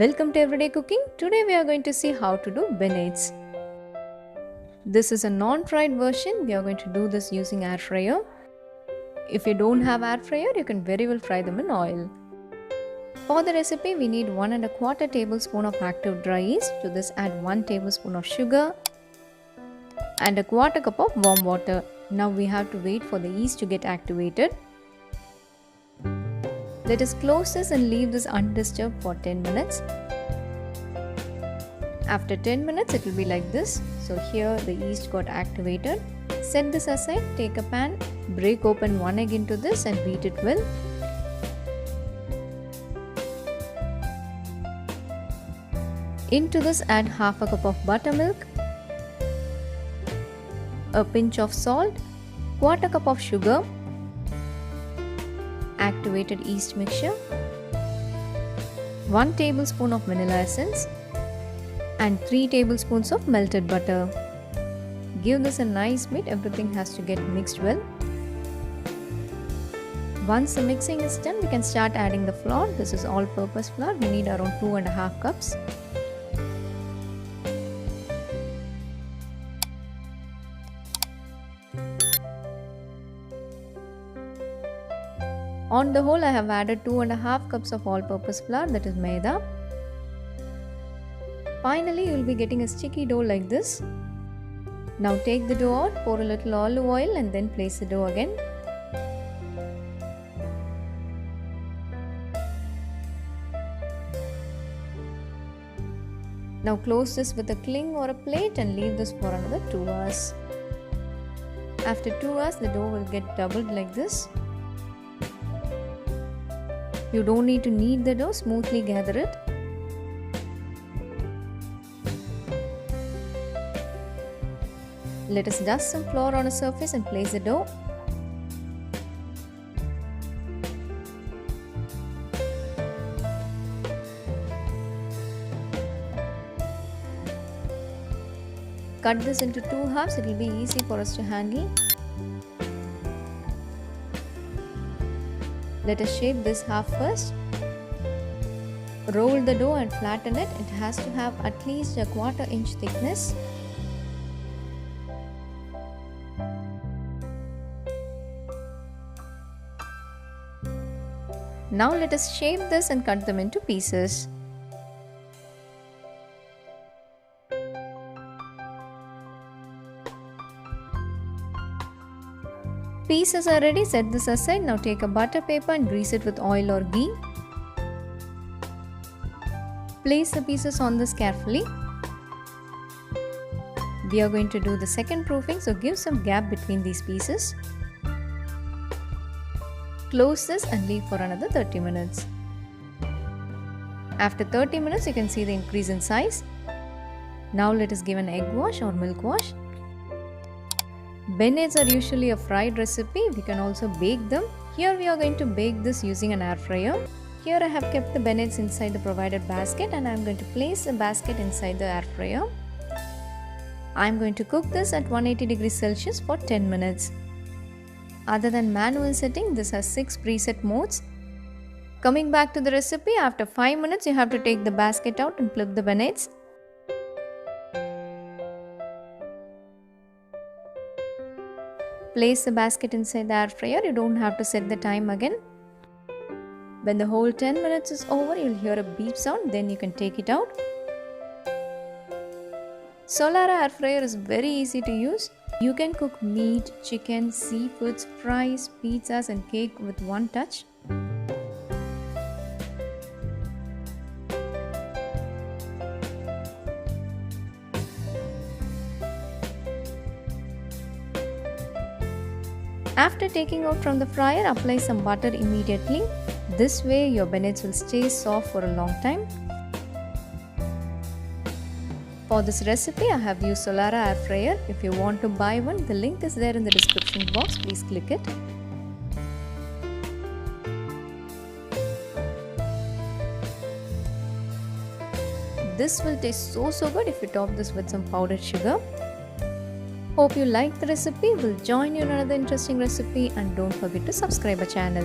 Welcome to Everyday Cooking. Today we are going to see how to do beignets. This is a non-fried version. We are going to do this using air fryer. If you don't have air fryer, you can very well fry them in oil. For the recipe, we need 1¼ tablespoon of active dry yeast. To this add 1 tablespoon of sugar and 1/4 cup of warm water. Now we have to wait for the yeast to get activated. Let us close this and leave this undisturbed for 10 minutes. After 10 minutes it will be like this. So here the yeast got activated. Set this aside, take a pan, break open 1 egg into this and beat it well. Into this add 1/2 cup of buttermilk, a pinch of salt, 1/4 cup of sugar, activated yeast mixture, 1 tablespoon of vanilla essence and 3 tablespoons of melted butter. Give this a nice beat, everything has to get mixed well. Once the mixing is done, we can start adding the flour. This is all-purpose flour, we need around 2½ cups. On the whole, I have added 2½ cups of all-purpose flour, that is maida. Finally, you will be getting a sticky dough like this. Now take the dough out, pour a little olive oil and then place the dough again. Now close this with a cling or a plate and leave this for another 2 hours. After 2 hours, the dough will get doubled like this. You don't need to knead the dough, smoothly gather it. Let us dust some flour on a surface and place the dough. Cut this into 2 halves, it will be easy for us to handle. Let us shape this half first. Roll the dough and flatten it. It has to have at least a 1/4 inch thickness. Now let us shape this and cut them into pieces. Pieces are ready, set this aside. Now take a butter paper and grease it with oil or ghee. Place the pieces on this carefully. We are going to do the second proofing, so give some gap between these pieces. Close this and leave for another 30 minutes. After 30 minutes, you can see the increase in size. Now let us give an egg wash or milk wash. Beignets are usually a fried recipe. We can also bake them. Here we are going to bake this using an air fryer. Here I have kept the beignets inside the provided basket and I am going to place the basket inside the air fryer. I am going to cook this at 180 degrees Celsius for 10 minutes. Other than manual setting, this has 6 preset modes. Coming back to the recipe, after 5 minutes you have to take the basket out and flip the beignets. Place the basket inside the air fryer, you don't have to set the time again. When the whole 10 minutes is over, you'll hear a beep sound, then you can take it out. Solara air fryer is very easy to use. You can cook meat, chicken, seafoods, fries, pizzas and cake with one touch. After taking out from the fryer, apply some butter immediately. This way your beignets will stay soft for a long time. For this recipe, I have used Solara air fryer. If you want to buy one, the link is there in the description box. Please click it. This will taste so good if you top this with some powdered sugar. Hope you liked the recipe. We'll join you in another interesting recipe and don't forget to subscribe our channel.